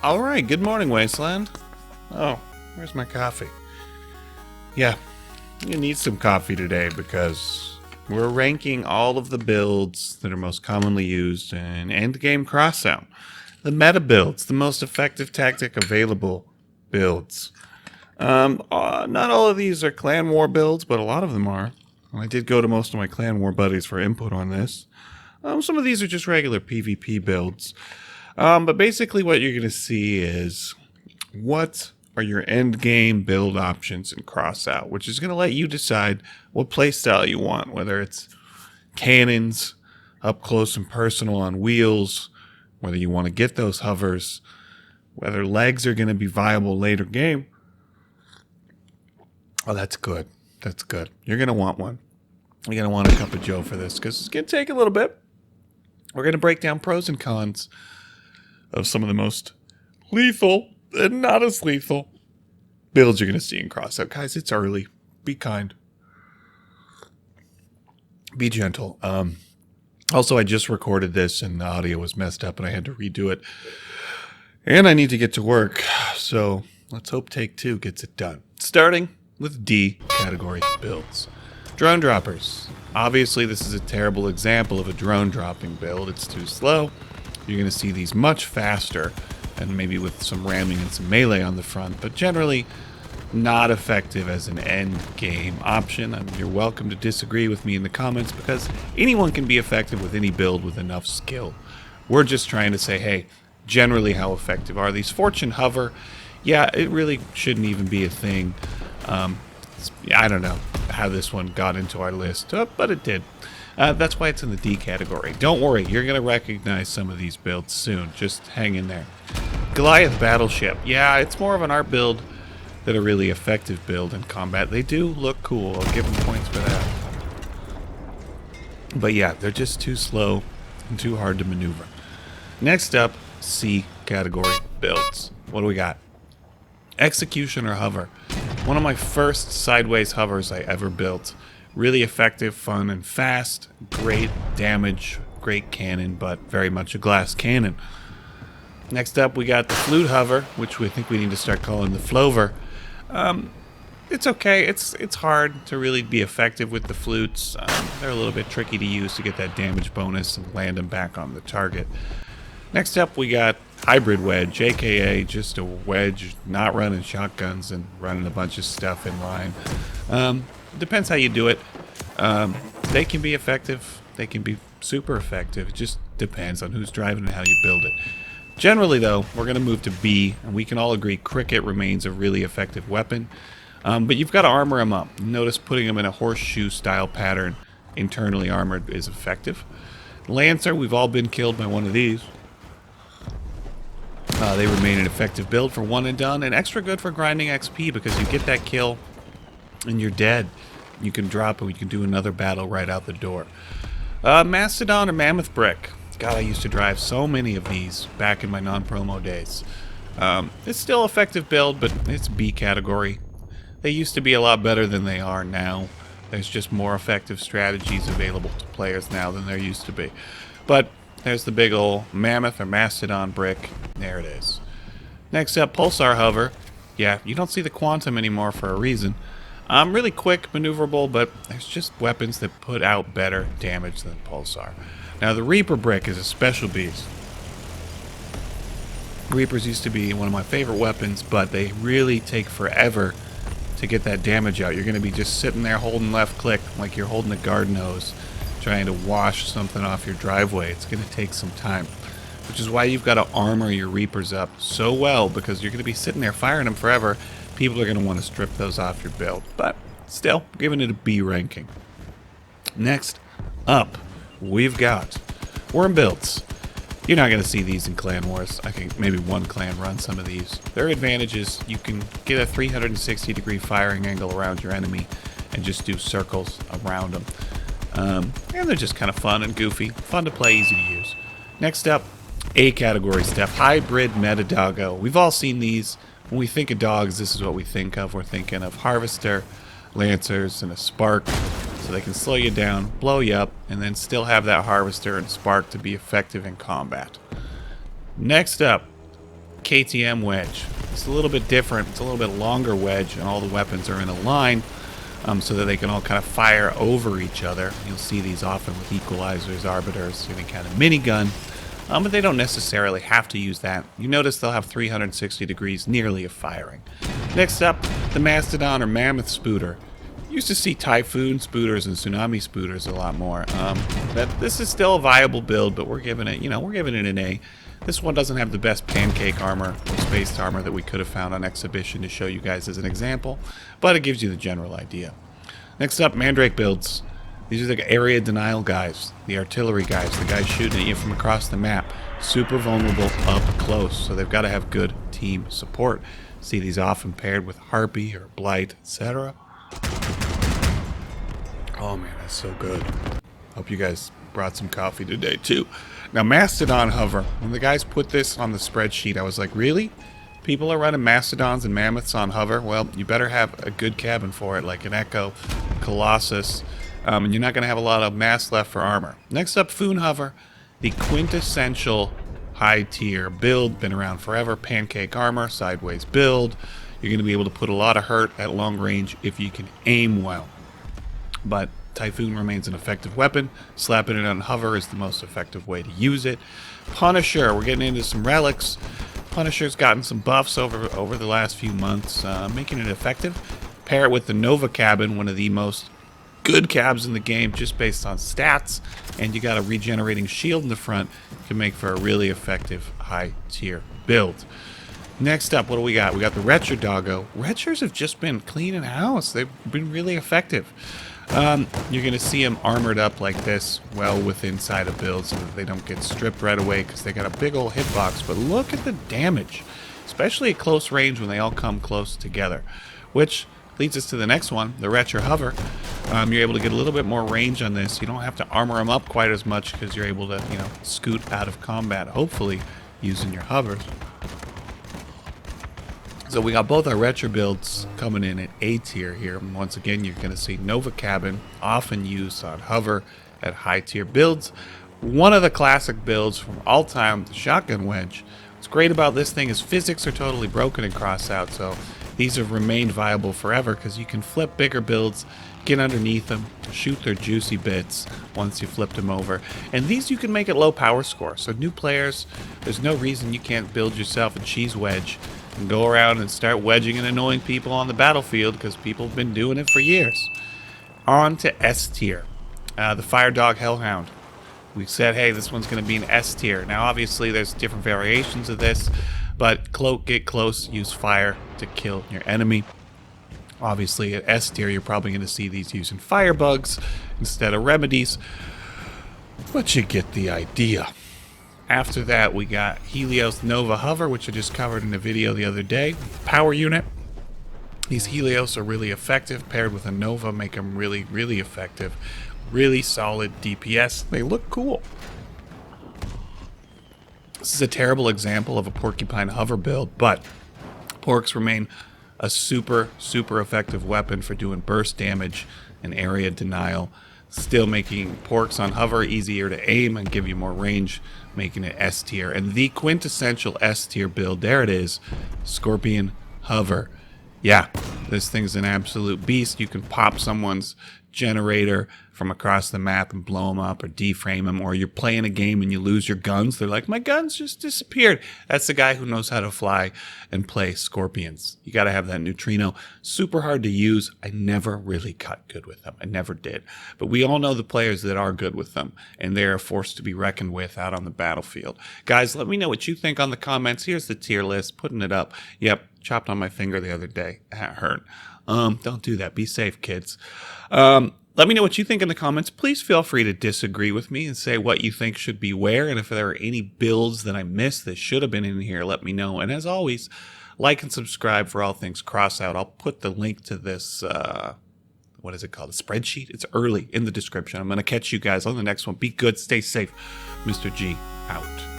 Alright, good morning, Wasteland. Oh, where's my coffee? Yeah, you need some coffee today because we're ranking all of the builds that are most commonly used in endgame Crossout. The meta builds, the most effective tactic available builds. Not all of these are clan war builds, but a lot of them are. I did go to most of my clan war buddies for input on this. Some of these are just regular PvP builds. But basically what you're going to see is what are your end game build options in Crossout, which is going to let you decide what playstyle you want, whether it's cannons, up close and personal on wheels, whether you want to get those hovers, whether legs are going to be viable later game. Oh, that's good. That's good. You're going to want one. You're going to want a cup of joe for this because it's going to take a little bit. We're going to break down pros and cons of some of the most lethal and not as lethal builds you're going to see in Crossout. Guys, it's early. Be kind. Be gentle. Also, I just recorded this and the audio was messed up and I had to redo it. And I need to get to work. So let's hope take two gets it done. Starting with D category builds. Drone droppers. Obviously, this is a terrible example of a drone dropping build. It's too slow. You're going to see these much faster and maybe with some ramming and some melee on the front, but generally not effective as an end game option. You're welcome to disagree with me in the comments because anyone can be effective with any build with enough skill. We're just trying to say, hey, generally how effective are these? Fortune Hover, yeah, it really shouldn't even be a thing. I don't know how this one got into our list, but it did. That's why it's in the D category. Don't worry, you're going to recognize some of these builds soon. Just hang in there. Goliath Battleship. Yeah, it's more of an art build than a really effective build in combat. They do look cool. I'll give them points for that. But yeah, they're just too slow and too hard to maneuver. Next up, C category builds. What do we got? Executioner Hover. One of my first sideways hovers I ever built. Really effective, fun, and fast. Great damage, great cannon, but very much a glass cannon. Next up, we got the Flute Hover, which we think we need to start calling the Flover. It's okay. It's hard to really be effective with the flutes. They're a little bit tricky to use to get that damage bonus and land them back on the target. Next up, we got Hybrid Wedge, aka just a wedge, not running shotguns and running a bunch of stuff in line. Depends how you do it. They can be effective. They can be super effective. It just depends on who's driving and how you build it. Generally, though, we're going to move to B, and we can all agree Cricket remains a really effective weapon. But you've got to armor them up. Notice putting them in a horseshoe-style pattern, internally armored, is effective. Lancer, we've all been killed by one of these. They remain an effective build for one and done, and extra good for grinding XP because you get that kill and you're dead. You can drop and you can do another battle right out the door. Mastodon or Mammoth Brick. God, I used to drive so many of these back in my non-promo days. It's still effective build, but it's B category. They used to be a lot better than they are now. There's just more effective strategies available to players now than there used to be. But there's the big ol' Mammoth or Mastodon Brick. There it is. Next up, Pulsar Hover. Yeah, you don't see the Quantum anymore for a reason. Really quick, maneuverable, but there's just weapons that put out better damage than Pulsar. Now, the Reaper Brick is a special beast. Reapers used to be one of my favorite weapons, but they really take forever to get that damage out. You're going to be just sitting there holding left click like you're holding a garden hose, trying to wash something off your driveway. It's going to take some time, which is why you've got to armor your Reapers up so well, because you're going to be sitting there firing them forever. People are going to want to strip those off your build, but still, giving it a B ranking. Next up, we've got Worm Builds. You're not going to see these in Clan Wars. I think maybe one clan runs some of these. Their advantage is you can get a 360-degree firing angle around your enemy and just do circles around them. And they're just kind of fun and goofy. Fun to play, easy to use. Next up, A category stuff. Hybrid Meta Doggo. We've all seen these. When we think of dogs, this is what we think of. We're thinking of Harvester, Lancers, and a Spark. So they can slow you down, blow you up, and then still have that Harvester and Spark to be effective in combat. Next up, KTM Wedge. It's a little bit different. It's a little bit longer wedge, and all the weapons are in a line so that they can all kind of fire over each other. You'll see these often with equalizers, arbiters, any kind of minigun. But they don't necessarily have to use that. You notice they'll have 360 degrees nearly of firing. Next up, the Mastodon or Mammoth Spooder. Used to see Typhoon Spooders and Tsunami Spooders a lot more. This is still a viable build, but we're giving it, we're giving it an A. This one doesn't have the best pancake armor or spaced armor that we could have found on exhibition to show you guys as an example, but it gives you the general idea. Next up, Mandrake Builds. These are the area denial guys, the artillery guys, the guys shooting at you from across the map. Super vulnerable up close, so they've got to have good team support. See these often paired with Harpy or Blight, etc. Oh man, that's so good. Hope you guys brought some coffee today too. Now, Mastodon Hover. When the guys put this on the spreadsheet, I was like, really? People are running Mastodons and Mammoths on Hover? Well, you better have a good cabin for it, like an Echo, Colossus, and you're not going to have a lot of mass left for armor. Next up, Phoon Hover, the quintessential high-tier build. Been around forever. Pancake armor, sideways build. You're going to be able to put a lot of hurt at long range if you can aim well. But Typhoon remains an effective weapon. Slapping it on Hover is the most effective way to use it. Punisher, we're getting into some relics. Punisher's gotten some buffs over the last few months, making it effective. Pair it with the Nova Cabin, one of the most good cabs in the game just based on stats, and you got a regenerating shield in the front. Can make for a really effective high tier build. Next up, what do we got? We got the Retcher Doggo. Retchers have just been cleaning house. They've been really effective. You're going to see them armored up like this, well within inside a build so that they don't get stripped right away because they got a big old hitbox. But look at the damage, especially at close range when they all come close together. Which leads us to the next one, the Retcher Hover. You're able to get a little bit more range on this. You don't have to armor them up quite as much because you're able to, scoot out of combat, hopefully, using your hovers. So we got both our Retcher builds coming in at A tier here. And once again, you're going to see Nova Cabin, often used on Hover at high tier builds. One of the classic builds from all time, the Shotgun Wedge. What's great about this thing is physics are totally broken in Crossout, so these have remained viable forever because you can flip bigger builds, get underneath them, shoot their juicy bits once you flipped them over. And these you can make at low power score. So new players, there's no reason you can't build yourself a cheese wedge and go around and start wedging and annoying people on the battlefield because people have been doing it for years. On to S tier. The Firedog Hellhound. We said, hey, this one's going to be an S tier. Now, obviously, there's different variations of this, but cloak, get close, use fire to kill your enemy. Obviously, at S tier, you're probably going to see these using firebugs instead of remedies, but you get the idea. After that, we got Helios Nova Hover, which I just covered in a video the other day. Power unit. These Helios are really effective. Paired with a Nova, make them really, really effective. Really solid DPS. They look cool. This is a terrible example of a Porcupine Hover build, but Porcs remain a super, super effective weapon for doing burst damage and area denial. Still making Porcs on Hover easier to aim and give you more range, making it S tier. And the quintessential S tier build, there it is, Scorpion Hover. Yeah, this thing's an absolute beast. You can pop someone's generator from across the map and blow them up or deframe them, or you're playing a game and you lose your guns. They're like, my guns just disappeared. That's the guy who knows how to fly and play Scorpions. You got to have that neutrino. Super hard to use. I never really got good with them. I never did. But we all know the players that are good with them, and they're a force to be reckoned with out on the battlefield. Guys, let me know what you think on the comments. Here's the tier list, putting it up. Yep, chopped on my finger the other day. That hurt. Don't do that. Be safe, kids. Let me know what you think in the comments. Please feel free to disagree with me and say what you think should be where. And if there are any builds that I missed that should have been in here, let me know. And as always, like and subscribe for all things Crossout. I'll put the link to this, what is it called? A spreadsheet? It's early in the description. I'm going to catch you guys on the next one. Be good. Stay safe. Mr. G out.